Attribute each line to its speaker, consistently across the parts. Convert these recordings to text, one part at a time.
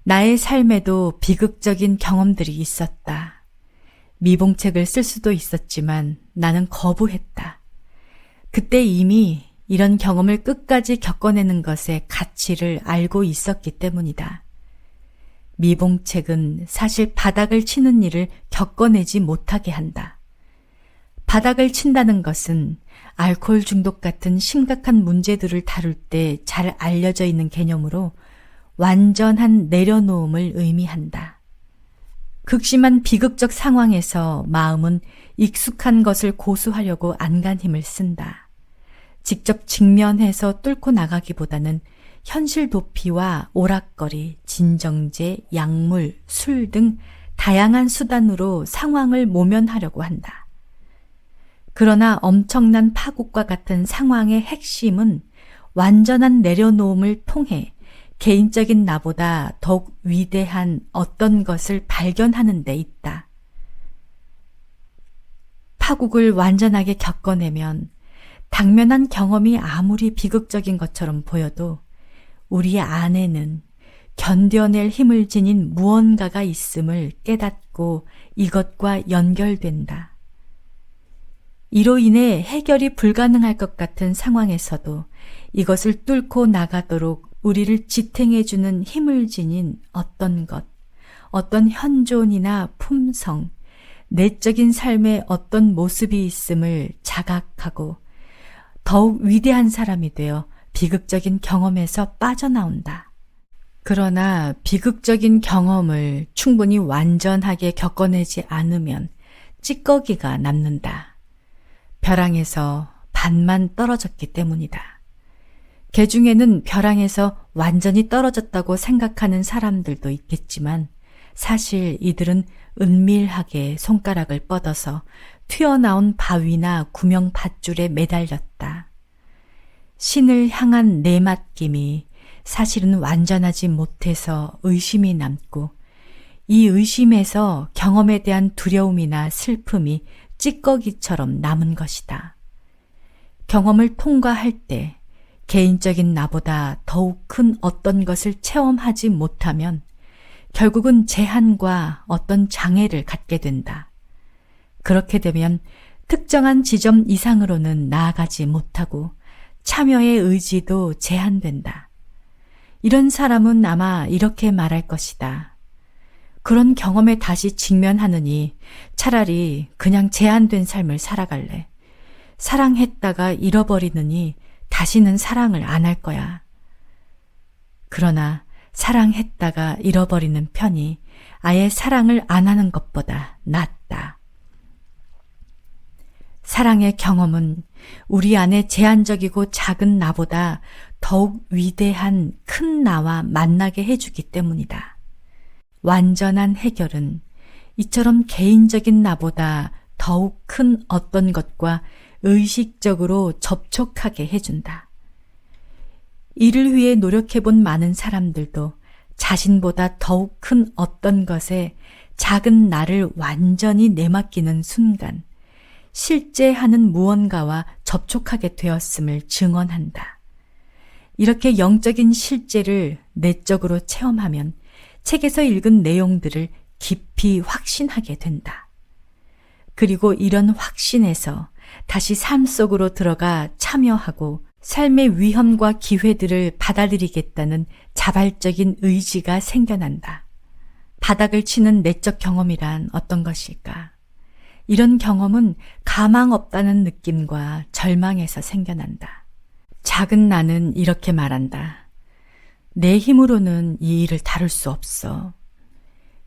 Speaker 1: 나의 삶에도 비극적인 경험들이 있었다. 미봉책을 쓸 수도 있었지만 나는 거부했다. 그때 이미 이런 경험을 끝까지 겪어내는 것의 가치를 알고 있었기 때문이다. 미봉책은 사실 바닥을 치는 일을 겪어내지 못하게 한다. 바닥을 친다는 것은 알코올 중독 같은 심각한 문제들을 다룰 때 잘 알려져 있는 개념으로 완전한 내려놓음을 의미한다. 극심한 비극적 상황에서 마음은 익숙한 것을 고수하려고 안간힘을 쓴다. 직접 직면해서 뚫고 나가기보다는 현실 도피와 오락거리, 진정제, 약물, 술 등 다양한 수단으로 상황을 모면하려고 한다. 그러나 엄청난 파국과 같은 상황의 핵심은 완전한 내려놓음을 통해 개인적인 나보다 더욱 위대한 어떤 것을 발견하는 데 있다. 파국을 완전하게 겪어내면 당면한 경험이 아무리 비극적인 것처럼 보여도 우리 안에는 견뎌낼 힘을 지닌 무언가가 있음을 깨닫고 이것과 연결된다. 이로 인해 해결이 불가능할 것 같은 상황에서도 이것을 뚫고 나가도록 우리를 지탱해주는 힘을 지닌 어떤 것, 어떤 현존이나 품성, 내적인 삶의 어떤 모습이 있음을 자각하고 더욱 위대한 사람이 되어 비극적인 경험에서 빠져나온다. 그러나 비극적인 경험을 충분히 완전하게 겪어내지 않으면 찌꺼기가 남는다. 벼랑에서 반만 떨어졌기 때문이다. 개 중에는 벼랑에서 완전히 떨어졌다고 생각하는 사람들도 있겠지만 사실 이들은 은밀하게 손가락을 뻗어서 튀어나온 바위나 구명 밧줄에 매달렸다. 신을 향한 내맡김이 사실은 완전하지 못해서 의심이 남고 이 의심에서 경험에 대한 두려움이나 슬픔이 찌꺼기처럼 남은 것이다. 경험을 통과할 때 개인적인 나보다 더욱 큰 어떤 것을 체험하지 못하면 결국은 제한과 어떤 장애를 갖게 된다. 그렇게 되면 특정한 지점 이상으로는 나아가지 못하고 참여의 의지도 제한된다. 이런 사람은 아마 이렇게 말할 것이다. 그런 경험에 다시 직면하느니 차라리 그냥 제한된 삶을 살아갈래. 사랑했다가 잃어버리느니 다시는 사랑을 안 할 거야. 그러나 사랑했다가 잃어버리는 편이 아예 사랑을 안 하는 것보다 낫다. 사랑의 경험은 우리 안에 제한적이고 작은 나보다 더욱 위대한 큰 나와 만나게 해주기 때문이다. 완전한 해결은 이처럼 개인적인 나보다 더욱 큰 어떤 것과 의식적으로 접촉하게 해준다. 이를 위해 노력해본 많은 사람들도 자신보다 더욱 큰 어떤 것에 작은 나를 완전히 내맡기는 순간 실제 하는 무언가와 접촉하게 되었음을 증언한다. 이렇게 영적인 실제를 내적으로 체험하면 책에서 읽은 내용들을 깊이 확신하게 된다. 그리고 이런 확신에서 다시 삶 속으로 들어가 참여하고 삶의 위험과 기회들을 받아들이겠다는 자발적인 의지가 생겨난다. 바닥을 치는 내적 경험이란 어떤 것일까? 이런 경험은 가망 없다는 느낌과 절망에서 생겨난다. 작은 나는 이렇게 말한다. 내 힘으로는 이 일을 다룰 수 없어.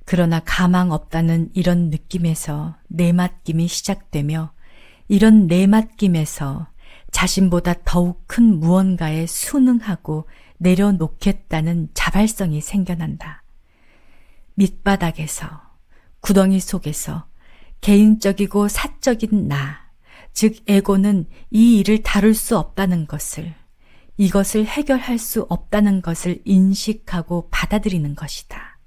Speaker 1: 그러나 가망 없다는 이런 느낌에서 내맡김이 시작되며 이런 내맡김에서 자신보다 더욱 큰 무언가에 순응하고 내려놓겠다는 자발성이 생겨난다. 밑바닥에서, 구덩이 속에서 개인적이고 사적인 나, 즉 에고는 이 일을 다룰 수 없다는 것을, 이것을 해결할 수 없다는 것을 인식하고 받아들이는 것이다.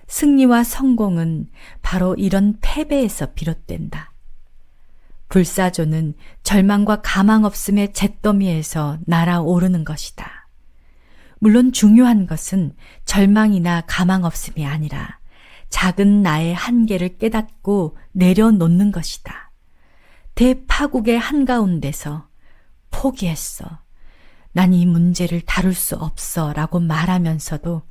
Speaker 1: 승리와 성공은 바로 이런 패배에서 비롯된다. 불사조는 절망과 가망 없음의 잿더미에서 날아오르는 것이다. 물론 중요한 것은 절망이나 가망 없음이 아니라 작은 나의 한계를 깨닫고 내려놓는 것이다. 대파국의 한가운데서 포기했어. 난 이 문제를 다룰 수 없어 라고 말하면서도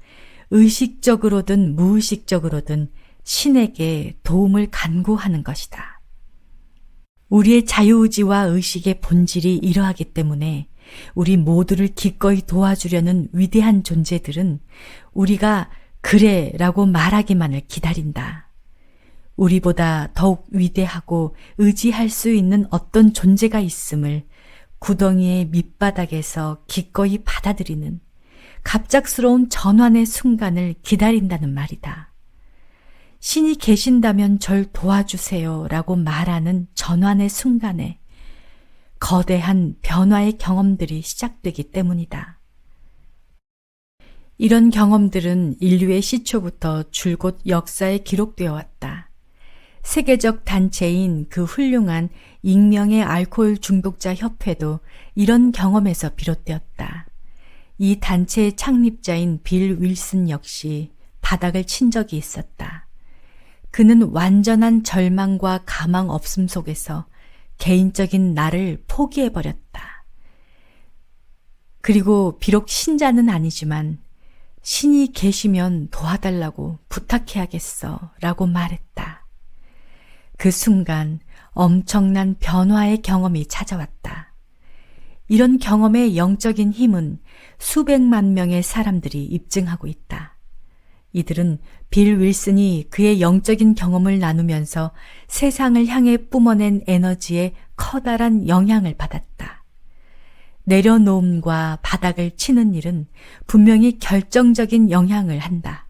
Speaker 1: 의식적으로든 무의식적으로든 신에게 도움을 간구하는 것이다. 우리의 자유의지와 의식의 본질이 이러하기 때문에 우리 모두를 기꺼이 도와주려는 위대한 존재들은 우리가 그래 라고 말하기만을 기다린다. 우리보다 더욱 위대하고 의지할 수 있는 어떤 존재가 있음을 구덩이의 밑바닥에서 기꺼이 받아들이는 갑작스러운 전환의 순간을 기다린다는 말이다. 신이 계신다면 절 도와주세요 라고 말하는 전환의 순간에 거대한 변화의 경험들이 시작되기 때문이다. 이런 경험들은 인류의 시초부터 줄곧 역사에 기록되어 왔다. 세계적 단체인 그 훌륭한 익명의 알코올 중독자 협회도 이런 경험에서 비롯되었다. 이 단체의 창립자인 빌 윌슨 역시 바닥을 친 적이 있었다. 그는 완전한 절망과 가망 없음 속에서 개인적인 나를 포기해버렸다. 그리고 비록 신자는 아니지만 신이 계시면 도와달라고 부탁해야겠어 라고 말했다. 그 순간 엄청난 변화의 경험이 찾아왔다. 이런 경험의 영적인 힘은 수백만 명의 사람들이 입증하고 있다. 이들은 빌 윌슨이 그의 영적인 경험을 나누면서 세상을 향해 뿜어낸 에너지에 커다란 영향을 받았다. 내려놓음과 바닥을 치는 일은 분명히 결정적인 영향을 한다.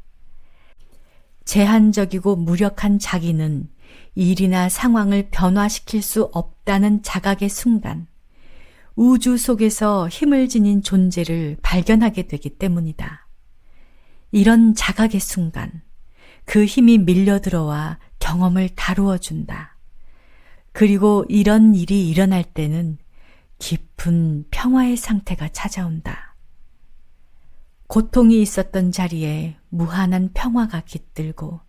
Speaker 1: 제한적이고 무력한 자기는 일이나 상황을 변화시킬 수 없다는 자각의 순간, 우주 속에서 힘을 지닌 존재를 발견하게 되기 때문이다. 이런 자각의 순간, 그 힘이 밀려들어와 경험을 다루어 준다. 그리고 이런 일이 일어날 때는 깊은 평화의 상태가 찾아온다. 고통이 있었던 자리에 무한한 평화가 깃들고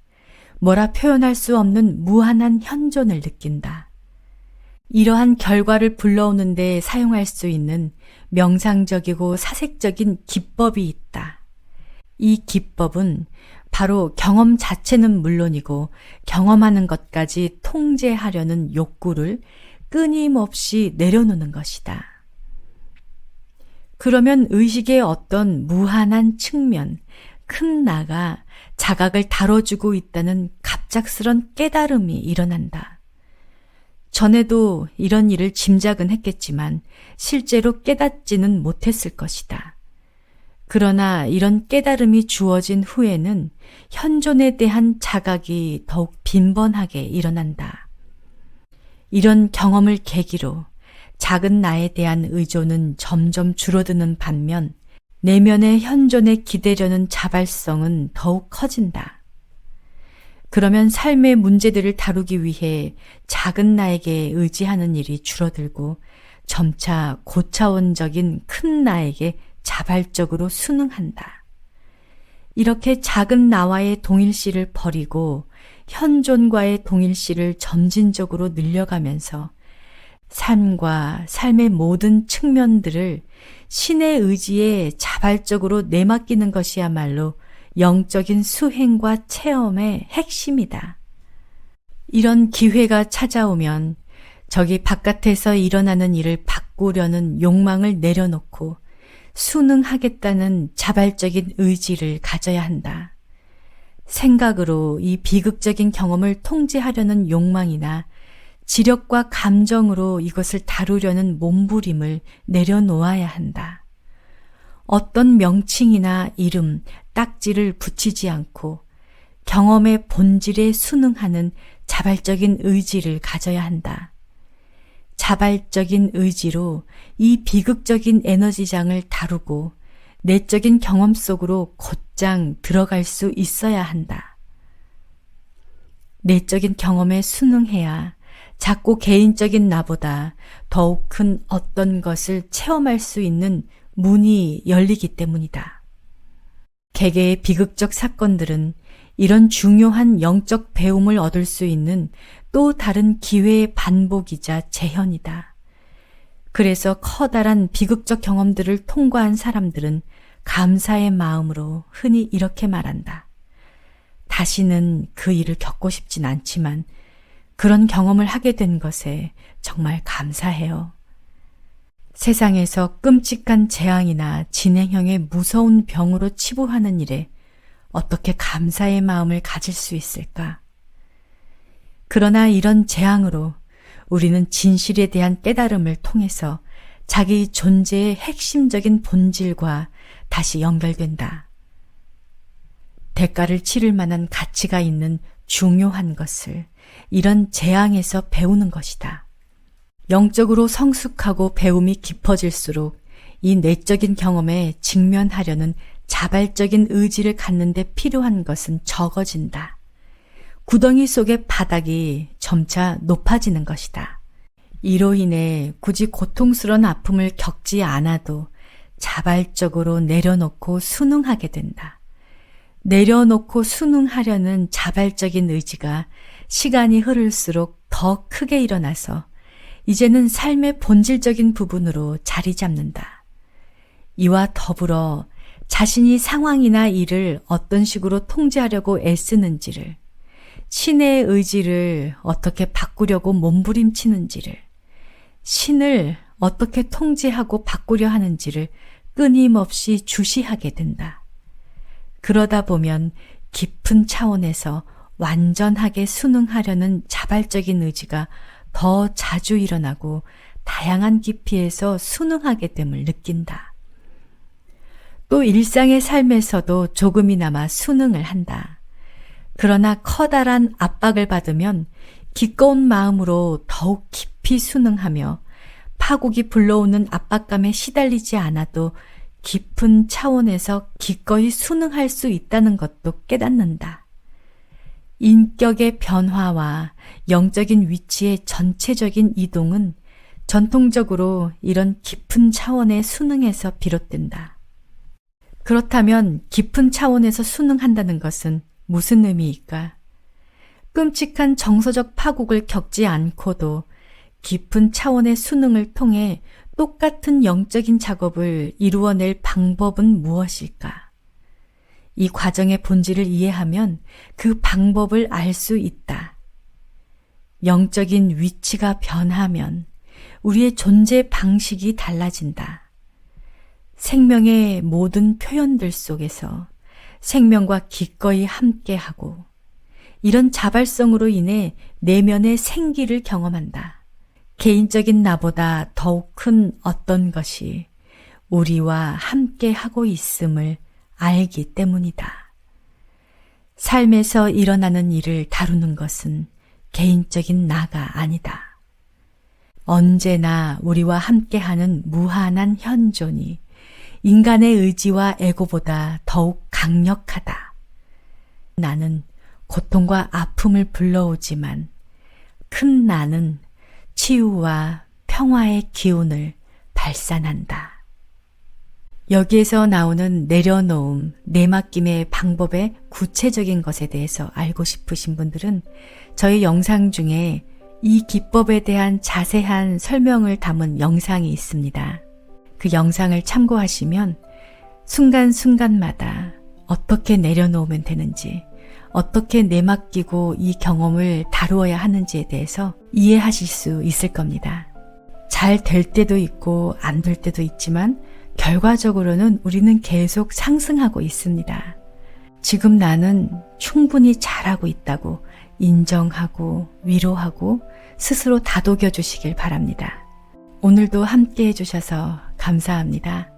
Speaker 1: 뭐라 표현할 수 없는 무한한 현존을 느낀다. 이러한 결과를 불러오는 데 사용할 수 있는 명상적이고 사색적인 기법이 있다. 이 기법은 바로 경험 자체는 물론이고 경험하는 것까지 통제하려는 욕구를 끊임없이 내려놓는 것이다. 그러면 의식의 어떤 무한한 측면, 큰 나가 자각을 다뤄주고 있다는 갑작스런 깨달음이 일어난다. 전에도 이런 일을 짐작은 했겠지만 실제로 깨닫지는 못했을 것이다. 그러나 이런 깨달음이 주어진 후에는 현존에 대한 자각이 더욱 빈번하게 일어난다. 이런 경험을 계기로 작은 나에 대한 의존은 점점 줄어드는 반면 내면의 현존에 기대려는 자발성은 더욱 커진다. 그러면 삶의 문제들을 다루기 위해 작은 나에게 의지하는 일이 줄어들고 점차 고차원적인 큰 나에게 자발적으로 순응한다. 이렇게 작은 나와의 동일시를 버리고 현존과의 동일시를 점진적으로 늘려가면서 삶과 삶의 모든 측면들을 신의 의지에 자발적으로 내맡기는 것이야말로 영적인 수행과 체험의 핵심이다. 이런 기회가 찾아오면 저기 바깥에서 일어나는 일을 바꾸려는 욕망을 내려놓고 순응하겠다는 자발적인 의지를 가져야 한다. 생각으로 이 비극적인 경험을 통제하려는 욕망이나 지력과 감정으로 이것을 다루려는 몸부림을 내려놓아야 한다. 어떤 명칭이나 이름, 딱지를 붙이지 않고 경험의 본질에 순응하는 자발적인 의지를 가져야 한다. 자발적인 의지로 이 비극적인 에너지장을 다루고 내적인 경험 속으로 곧장 들어갈 수 있어야 한다. 내적인 경험에 순응해야 작고 개인적인 나보다 더욱 큰 어떤 것을 체험할 수 있는 문이 열리기 때문이다. 개개의 비극적 사건들은 이런 중요한 영적 배움을 얻을 수 있는 또 다른 기회의 반복이자 재현이다. 그래서 커다란 비극적 경험들을 통과한 사람들은 감사의 마음으로 흔히 이렇게 말한다. 다시는 그 일을 겪고 싶진 않지만 그런 경험을 하게 된 것에 정말 감사해요. 세상에서 끔찍한 재앙이나 진행형의 무서운 병으로 치부하는 일에 어떻게 감사의 마음을 가질 수 있을까? 그러나 이런 재앙으로 우리는 진실에 대한 깨달음을 통해서 자기 존재의 핵심적인 본질과 다시 연결된다. 대가를 치를 만한 가치가 있는 중요한 것을 이런 재앙에서 배우는 것이다. 영적으로 성숙하고 배움이 깊어질수록 이 내적인 경험에 직면하려는 자발적인 의지를 갖는 데 필요한 것은 적어진다. 구덩이 속의 바닥이 점차 높아지는 것이다. 이로 인해 굳이 고통스러운 아픔을 겪지 않아도 자발적으로 내려놓고 순응하게 된다. 내려놓고 순응하려는 자발적인 의지가 시간이 흐를수록 더 크게 일어나서 이제는 삶의 본질적인 부분으로 자리 잡는다. 이와 더불어 자신이 상황이나 일을 어떤 식으로 통제하려고 애쓰는지를, 신의 의지를 어떻게 바꾸려고 몸부림치는지를, 신을 어떻게 통제하고 바꾸려 하는지를 끊임없이 주시하게 된다. 그러다 보면 깊은 차원에서 완전하게 순응하려는 자발적인 의지가 더 자주 일어나고 다양한 깊이에서 순응하게 됨을 느낀다. 또 일상의 삶에서도 조금이나마 순응을 한다. 그러나 커다란 압박을 받으면 기꺼운 마음으로 더욱 깊이 순응하며 파국이 불러오는 압박감에 시달리지 않아도 깊은 차원에서 기꺼이 순응할 수 있다는 것도 깨닫는다. 인격의 변화와 영적인 위치의 전체적인 이동은 전통적으로 이런 깊은 차원의 순응에서 비롯된다. 그렇다면 깊은 차원에서 순응한다는 것은 무슨 의미일까? 끔찍한 정서적 파국을 겪지 않고도 깊은 차원의 순응을 통해 똑같은 영적인 작업을 이루어낼 방법은 무엇일까? 이 과정의 본질을 이해하면 그 방법을 알 수 있다. 영적인 위치가 변하면 우리의 존재 방식이 달라진다. 생명의 모든 표현들 속에서 생명과 기꺼이 함께하고 이런 자발성으로 인해 내면의 생기를 경험한다. 개인적인 나보다 더욱 큰 어떤 것이 우리와 함께하고 있음을 알기 때문이다. 삶에서 일어나는 일을 다루는 것은 개인적인 나가 아니다. 언제나 우리와 함께하는 무한한 현존이 인간의 의지와 에고보다 더욱 강력하다. 나는 고통과 아픔을 불러오지만 큰 나는 치유와 평화의 기운을 발산한다. 여기에서 나오는 내려놓음, 내맡김의 방법의 구체적인 것에 대해서 알고 싶으신 분들은 저희 영상 중에 이 기법에 대한 자세한 설명을 담은 영상이 있습니다. 그 영상을 참고하시면 순간순간마다 어떻게 내려놓으면 되는지, 어떻게 내맡기고 이 경험을 다루어야 하는지에 대해서 이해하실 수 있을 겁니다. 잘 될 때도 있고 안 될 때도 있지만 결과적으로는 우리는 계속 상승하고 있습니다. 지금 나는 충분히 잘하고 있다고 인정하고 위로하고 스스로 다독여 주시길 바랍니다. 오늘도 함께 해주셔서 감사합니다.